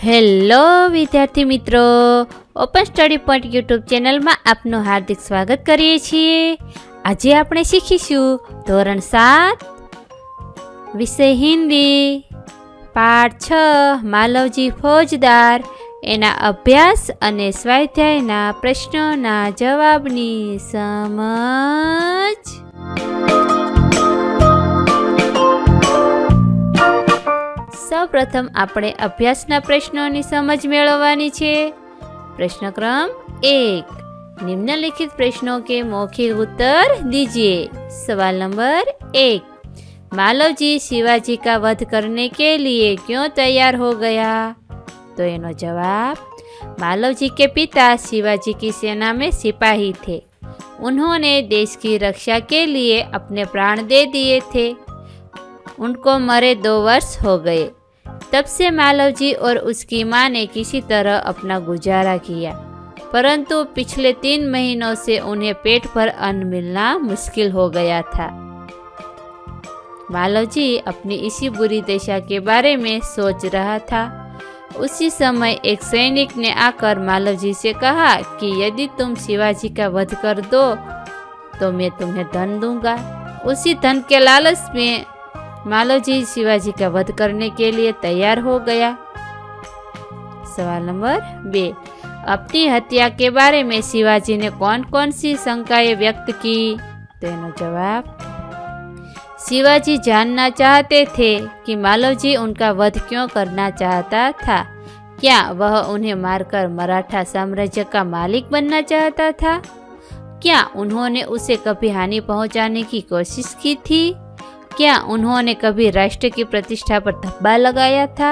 Hello વિદ્યાર્થી મિત્રો, open study point YouTube ચેનલમાં આપનું હાર્દિક સ્વાગત કરીએ છીએ। આજે આપણે શીખીશું ધોરણ 7 વિષય હિન્દી પાઠ 6 માલવજી ફોજદાર એના અભ્યાસ અને સ્વાધ્યાયના પ્રશ્નોના જવાબની સમજ। સૌપ્રથમ આપણે અભ્યાસના પ્રશ્નોની સમજ મેળવવાની છે। प्रश्न क्रम 1, निम्नलिखित प्रश्नों के मौखिक उत्तर दीजिए। सवाल नंबर 1, मालव जी शिवाजी का वध करने के लिए क्यों तैयार हो गया? तो इनो जवाब, मालव जी के पिता शिवाजी की सेना में सिपाही थे। उन्होंने देश की रक्षा के लिए अपने प्राण दे दिए थे। उनको मरे 2 वर्ष हो गए। तब से मालव जी और उसकी माँ ने किसी तरह अपना गुजारा किया, परंतु पिछले 3 महीनों से उन्हें पेट भर अन्न मिलना मुश्किल हो गया था। मालव जी अपनी इसी बुरी दशा के बारे में सोच रहा था। उसी समय एक सैनिक ने आकर मालव जी से कहा कि यदि तुम शिवाजी का वध कर दो तो मैं तुम्हें धन दूंगा। उसी धन के लालच में मालव जी शिवाजी का वध करने के लिए तैयार हो गया। सवाल नंबर 2, अपनी हत्या के बारे में शिवाजी ने कौन कौन सी शंकाएं व्यक्त की? तो जवाब, शिवाजी जानना चाहते थे कि मालव जी उनका वध क्यों करना चाहता था। क्या वह उन्हें मारकर मराठा साम्राज्य का मालिक बनना चाहता था? क्या उन्होंने उसे कभी हानि पहुंचाने की कोशिश की थी? क्या उन्होंने कभी राष्ट्र की प्रतिष्ठा पर धब्बा लगाया था?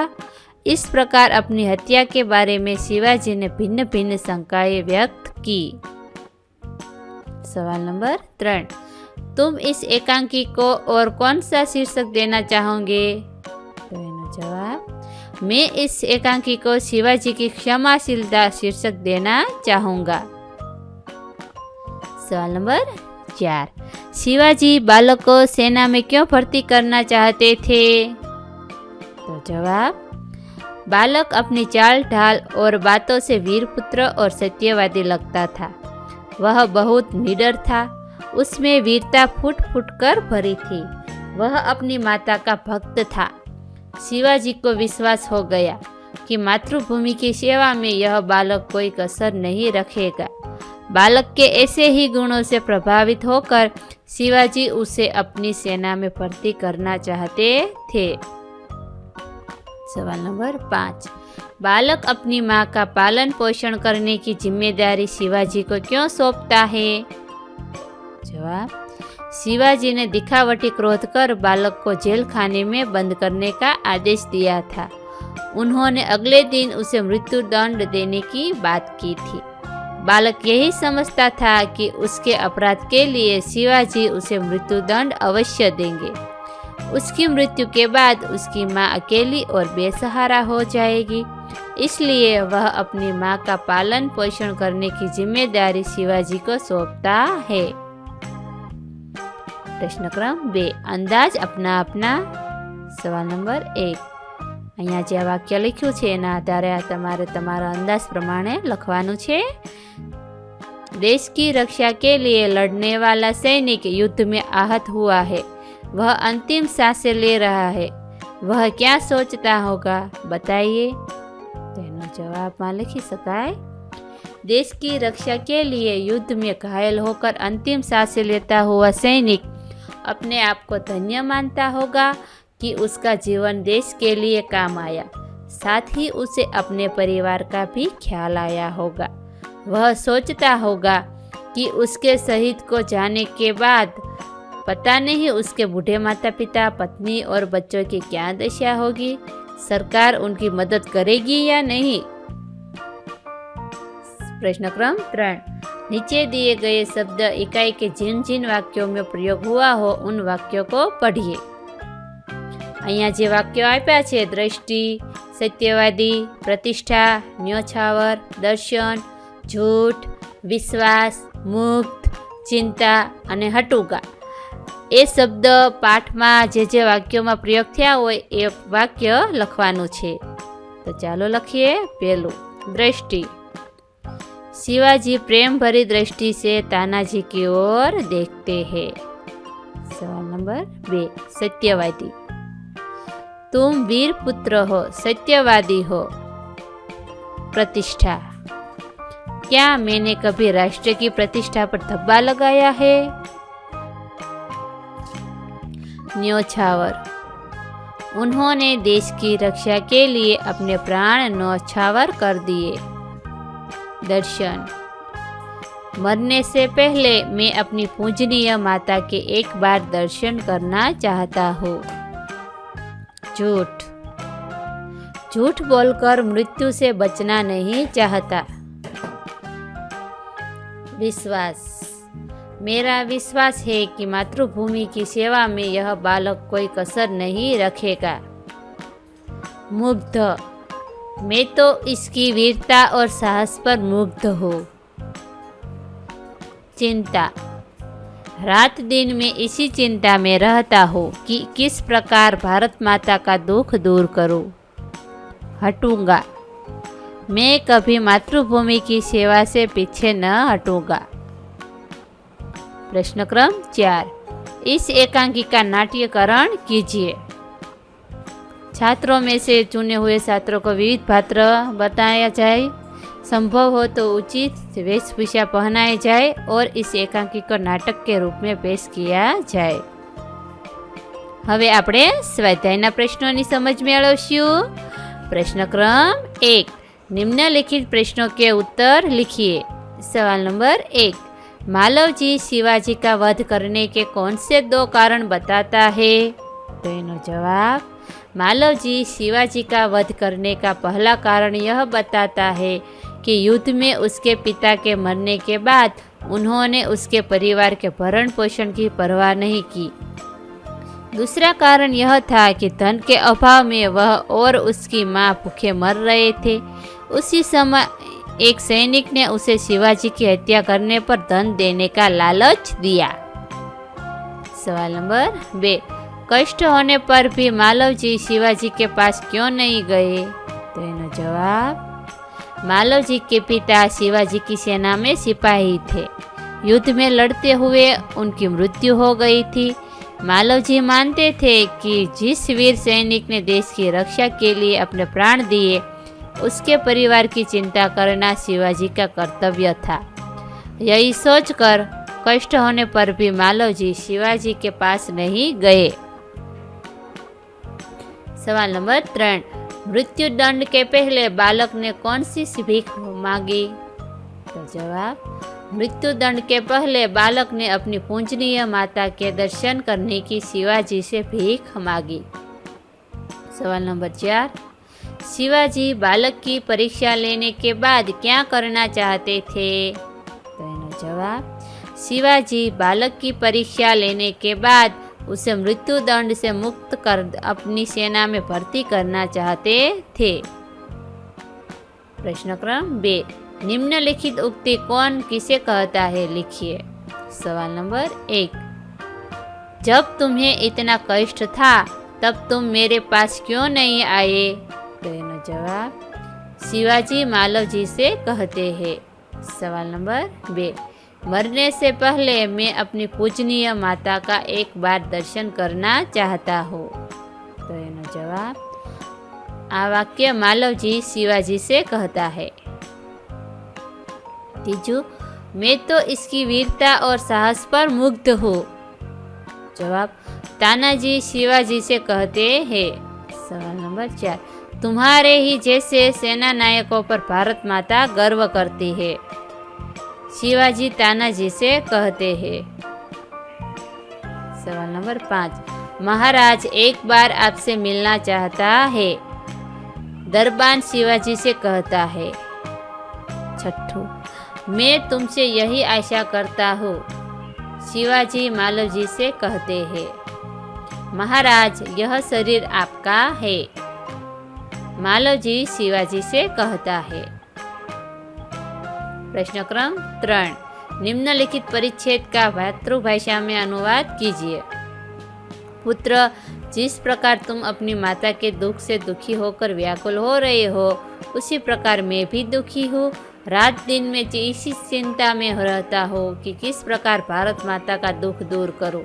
इस प्रकार अपनी हत्या के बारे में शिवाजी ने भिन्न भिन्न शंकाएं व्यक्त की। सवाल नंबर 3, तुम इस एकांकी को और कौन सा शीर्षक देना चाहोगे? तो जवाब, मैं इस एकांकी को शिवाजी की क्षमाशीलता शीर्षक देना चाहूँगा। सवाल नंबर 4, शिवाजी बालक को सेना में क्यों भर्ती करना चाहते थे? तो जवाब, बालक अपनी चाल ढाल और बातों से वीरपुत्र और सत्यवादी लगता था। वह बहुत निडर था। उसमें वीरता फूट फूट कर भरी थी। वह अपनी माता का भक्त था। शिवाजी को विश्वास हो गया कि मातृभूमि की सेवा में यह बालक कोई कसर नहीं रखेगा। बालक के ऐसे ही गुणों से प्रभावित होकर शिवाजी उसे अपनी सेना में भर्ती करना चाहते थे। सवाल नंबर 5, बालक अपनी माँ का पालन पोषण करने की जिम्मेदारी शिवाजी को क्यों सौंपता है? जवाब, शिवाजी ने दिखावटी क्रोध कर बालक को जेल खाने में बंद करने का आदेश दिया था। उन्होंने अगले दिन उसे मृत्यु दंड देने की बात की थी। बालक यही समझता था कि उसके अपराध के लिए शिवाजी उसे मृत्युदंड अवश्य देंगे। उसकी मृत्यु के बाद उसकी माँ अकेली और बेसहारा हो जाएगी, इसलिए वह अपनी माँ का पालन पोषण करने की जिम्मेदारी शिवाजी को सौंपता है। प्रश्न क्रम 2, अंदाज अपना अपना। सवाल नंबर 1, અહીંયા જે વાક્ય લખ્યું છે એના આધારે તમારે તમારા અંદાજ પ્રમાણે લખવાનું છે। देश की रक्षा के लिए लड़ने वाला सैनिक युद्ध में आहत हुआ है। वह अंतिम सांसें ले रहा है। वह क्या सोचता होगा, बताइए। तेनो जवाब में लिखी शकाय, देश की रक्षा के लिए युद्ध में घायल होकर अंतिम सांसें लेता हुआ सैनिक अपने आप को धन्य मानता होगा कि उसका जीवन देश के लिए काम आया। साथ ही उसे अपने परिवार का भी ख्याल आया होगा। वह सोचता होगा कि उसके शहीद को जाने के बाद पता नहीं उसके बूढ़े माता पिता, पत्नी और बच्चों की क्या दशा होगी। सरकार उनकी मदद करेगी या नहीं। प्रश्न क्रम 3, नीचे दिए गए शब्द इकाई के जिन जिन वाक्यों में प्रयोग हुआ हो उन वाक्यों को पढ़िए। અહીંયા જે વાક્યો આપ્યા છે, દ્રષ્ટિ, સત્યવાદી, પ્રતિષ્ઠા, ન્યોછાવર, દર્શન, झूठ, विश्वास, मुक्त, चिंता અને હટુગા, એ શબ્દ પાઠમાં જે વાક્યોમાં પ્રયોગ થયા હોય એ વાક્ય લખવાનું છે। तो चालो लखिए पेलू दृष्टि। शिवाजी प्रेम भरी दृष्टि से तानाजी की ओर देखते हैं। सवाल नंबर 2 सत्यवादी। तुम वीर पुत्र हो, सत्यवादी हो। प्रतिष्ठा। क्या मैंने कभी राष्ट्र की प्रतिष्ठा पर धब्बा लगाया है? न्योछावर। उन्होंने देश की रक्षा के लिए अपने प्राण न्योछावर कर दिए। दर्शन। मरने से पहले मैं अपनी पूजनीय माता के एक बार दर्शन करना चाहता हूँ। झूठ। झूठ बोलकर मृत्यु से बचना नहीं चाहता। विश्वास। मेरा विश्वास है कि मातृभूमि की सेवा में यह बालक कोई कसर नहीं रखेगा। मुग्ध। मैं तो इसकी वीरता और साहस पर मुग्ध हूँ। चिंता। रात दिन मैं इसी चिंता में रहता हूँ कि किस प्रकार भारत माता का दुख दूर करूँ। हटूंगा। मैं कभी मातृभूमि की सेवा से पीछे न हटूंगा। प्रश्न क्रम 4। इस एकांकी का नाट्यकरण कीजिए। छात्रों में से चुने हुए छात्रों को विविध पात्र बताया जाए। संभव हो तो उचित वेशभूषा पहनाए जाए और इस एकांकी को नाटक के रूप में पेश किया जाए। હવે આપણે સ્વાધ્યાયના પ્રશ્નોની સમજ મેળવશું। प्रश्न क्रम 1। निम्नलिखित प्रश्नों के उत्तर लिखिए। सवाल नंबर 1। मालव जी शिवाजी का वध करने के कौन से 2 कारण बताता है? तो इनो जवाब, मालव जी शिवाजी का वध करने का पहला कारण यह बताता है कि युद्ध में उसके पिता के मरने के बाद उन्होंने उसके परिवार के भरण पोषण की परवाह नहीं की। दूसरा कारण यह था कि धन के अभाव में वह और उसकी मां भूखे मर रहे थे। उसी समय एक सैनिक ने उसे शिवाजी की हत्या करने पर धन देने का लालच दिया। सवाल नंबर 2। कष्ट होने पर भी मालव जी शिवाजी के पास क्यों नहीं गए? तो इनो जवाब, मालव जी के पिता शिवाजी की सेना में सिपाही थे। युद्ध में लड़ते हुए उनकी मृत्यु हो गई थी। मालव जी मानते थे कि जिस वीर सैनिक ने देश की रक्षा के लिए अपने प्राण दिए, उसके परिवार की चिंता करना शिवाजी का कर्तव्य था। यही सोचकर कष्ट होने पर भी मालव जी शिवाजी के पास नहीं गए। सवाल नंबर 3। मृत्यु दंड के पहले बालक ने कौन सी भीख मांगी? तो जवाब, मृत्यु दंड के पहले बालक ने अपनी पूजनीय माता के दर्शन करने की शिवाजी से भीख मांगी। सवाल नंबर 4। शिवाजी बालक की परीक्षा लेने के बाद क्या करना चाहते थे? तो इनो जवाब, शिवाजी बालक की परीक्षा लेने के बाद उसे मृत्यु दंड से मुक्त कर अपनी सेना में भर्ती करना चाहते थे। प्रश्न क्रम 2। निम्नलिखित उक्ति कौन किसे कहता है? लिखिए। सवाल नंबर 1। जब तुम्हें इतना कष्ट था तब तुम मेरे पास क्यों नहीं आए? तो इनो जवाब, शिवाजी मालव जी से कहते हैं। सवाल नंबर 2। मरने से पहले मैं अपनी पूजनीय माता का एक बार दर्शन करना चाहता हूँ। तो इनो जवाब, आ वाक्य मालव जी शिवाजी से कहता है। तीजू, मैं तो इसकी वीरता और साहस पर मुग्ध हूँ। जवाब, तानाजी शिवाजी से कहते हैं। सवाल नंबर 4। तुम्हारे ही जैसे सेना नायकों पर भारत माता गर्व करती है। शिवाजी तानाजी से कहते हैं। सवाल नंबर 5। महाराज एक बार आपसे मिलना चाहता है। दरबान शिवाजी से कहता है। छठू, मैं तुमसे यही आशा करता हूँ। शिवाजी मालव जी से कहते हैं। महाराज यह शरीर आपका है। मालव जी शिवाजी से कहता है। प्रश्न क्रम 3। निम्नलिखित परिच्छेद का मातृभाषा में अनुवाद कीजिए। पुत्र जिस प्रकार तुम अपनी माता के दुख से दुखी होकर व्याकुल हो रहे हो, उसी प्रकार मैं भी दुखी हूँ। रात दिन में इसी चिंता में रहता हूँ कि किस प्रकार भारत माता का दुख दूर करूँ।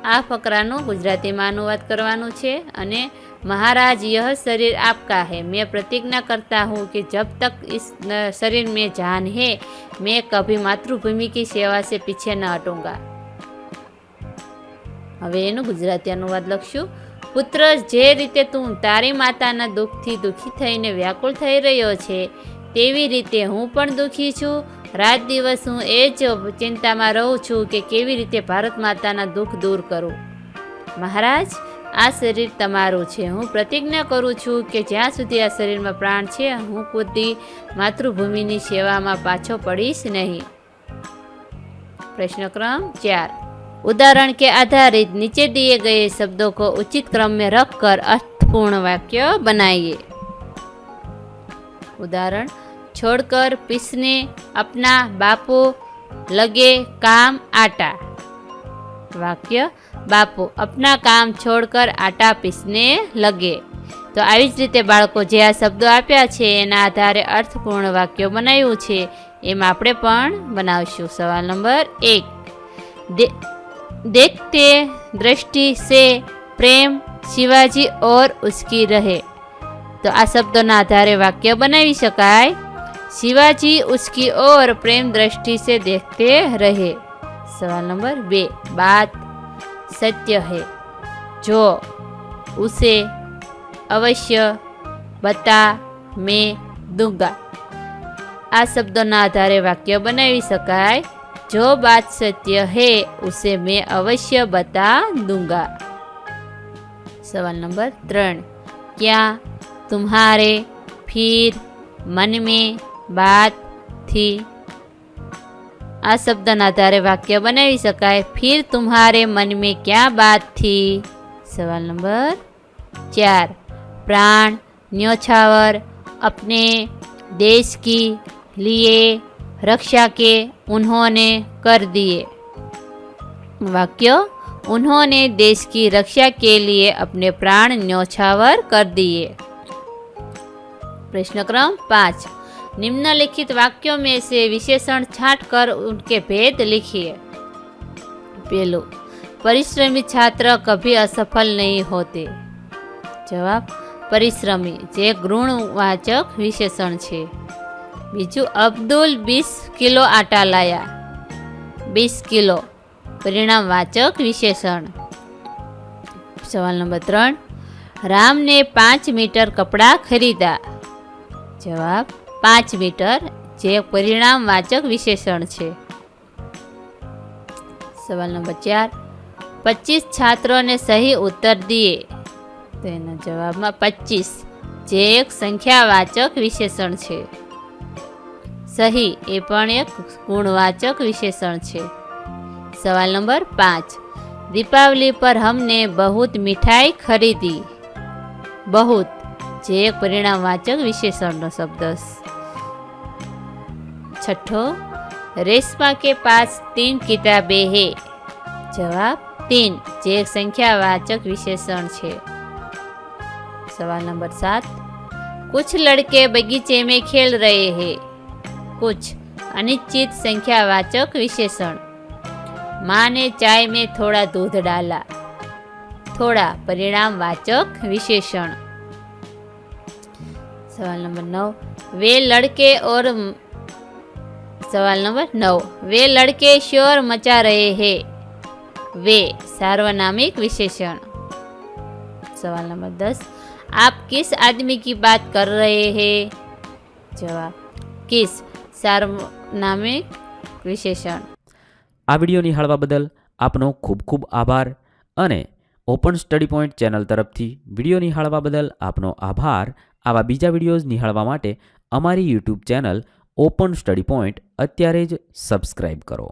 आ फकरानो गुजरातीमां अनुवाद करवानो छे अने महाराज, यह शरीर आपका है। मैं प्रतिज्ञा करता हूँ कि जब तक इस शरीर में जान है, मैं कभी मातृभूमि की सेवा से पीछे न हटूंगा। हवे एनु गुजराती अनुवाद लखशुं। पुत्र, जे रीते तू तारी माताना दुखथी दुखी थईने व्याकुल थई रह्यो छे, तेवी रीते हूँ पण दुखी छूं। रात दिवस हूँ ए ज चिंतामां रहूं छूं कि केवी रीते भारत माताना दुख दूर करूं। महाराज, आ शरीर तमारुं छे। हूँ प्रतिज्ञा करूँ छूं कि ज्यां सुधी आ शरीरमां प्राण छे, हूँ कदी मातृभूमिनी सेवामां पाछो पड़ीश नहीं। प्रश्न क्रम 4। उदाहरण के आधारित नीचे दिए गए शब्दों को उचित क्रम में रखकर अर्थपूर्ण वाक्य बनाइए। उदाहरण, छोड़कर पीसने अपना बापू लगे काम आटा। वाक्य, बापू अपना काम छोड़कर आटा पीसने लगे। तो આવી જ રીતે બાળકો જે આ શબ્દો આપ્યા છે એના આધારે અર્થપૂર્ણ વાક્યો બનાવ્યું છે એમ આપણે પણ બનાવશું। સવાલ નંબર 1। देखते दृष्टि से प्रेम शिवाजी और उसकी रहे। तो आ शब्दों आधारे वाक्य बनावी शकाय। शिवाजी उसकी ओर प्रेम दृष्टि से देखते रहे। सवाल नंबर 2। बात सत्य है, जो उसे अवश्य बता मैं दूंगा। आ शब्दों आधारे वाक्य बनावी शकाय। जो बात सत्य है, उसे मैं अवश्य बता दूंगा। सवाल नंबर 3। क्या तुम्हारे फिर मन में बात थी। आ शब्दों आधारे वाक्य बनावी शकाय। फिर तुम्हारे मन में क्या बात थी। सवाल नंबर 4। प्राण न्योछावर अपने देश की लिए रक्षा के उन्होंने कर दिए। वाक्य, उन्होंने देश की रक्षा के लिए अपने प्राण न्योछावर कर दिए। प्रश्न क्रम 5। निम्नलिखित वाक्यों में से विशेषण छांटकर उनके भेद लिखिए। पहलू, परिश्रमी छात्र कभी असफल नहीं होते। जवाब, परिश्रमी जे गुणवाचक विशेषण छे। बीजू, अब्दुल 20 किलो आटा लाया। 20 किलो परिणामवाचक विशेषण। सवाल नंबर 3। राम ने 5 मीटर कपड़ा खरीदा। जवाब, 5 मीटर जे परिणामवाचक विशेषण छे। सवाल नंबर 4। 25 छात्रों ने सही उत्तर दिए। तो एना जवाब में 25 जे एक संख्यावाचक विशेषण छे। सही ए पण एक गुणवाचक विशेषण छे। सवाल नंबर 5। दीपावली पर हमने बहुत मिठाई खरीदी। बहुत जे एक परिणामवाचक विशेषण शब्द। छठो, रेशमा के पास 3 किताबें है। जवाब, 3 जे एक संख्यावाचक विशेषण छे। सवाल नंबर 7। कुछ लड़के बगीचे में खेल रहे हैं। कुछ अनिश्चित संख्यावाचक विशेषण। माँ ने चाय में थोड़ा दूध डाला। थोड़ा परिणामवाचक विशेषण। सवाल नंबर 9। वे लड़के और सवाल नंबर 9। वे लड़के शोर मचा रहे हैं। वे सार्वनामिक विशेषण। सवाल नंबर 10। आप किस आदमी की बात कर रहे हैं। जवाब, किस सार्वनामिक विशेषण। आ विडियो निहाळवा बदल आपनो खूब खूब आभार अने ओपन स्टडी पॉइंट चेनल तरफथी विडियो निहाळवा बदल आपनो आभार। आवा बीजा विडियोज निहाळवा माटे अमारी YouTube channel open study point अत्यारे ज सब्सक्राइब करो।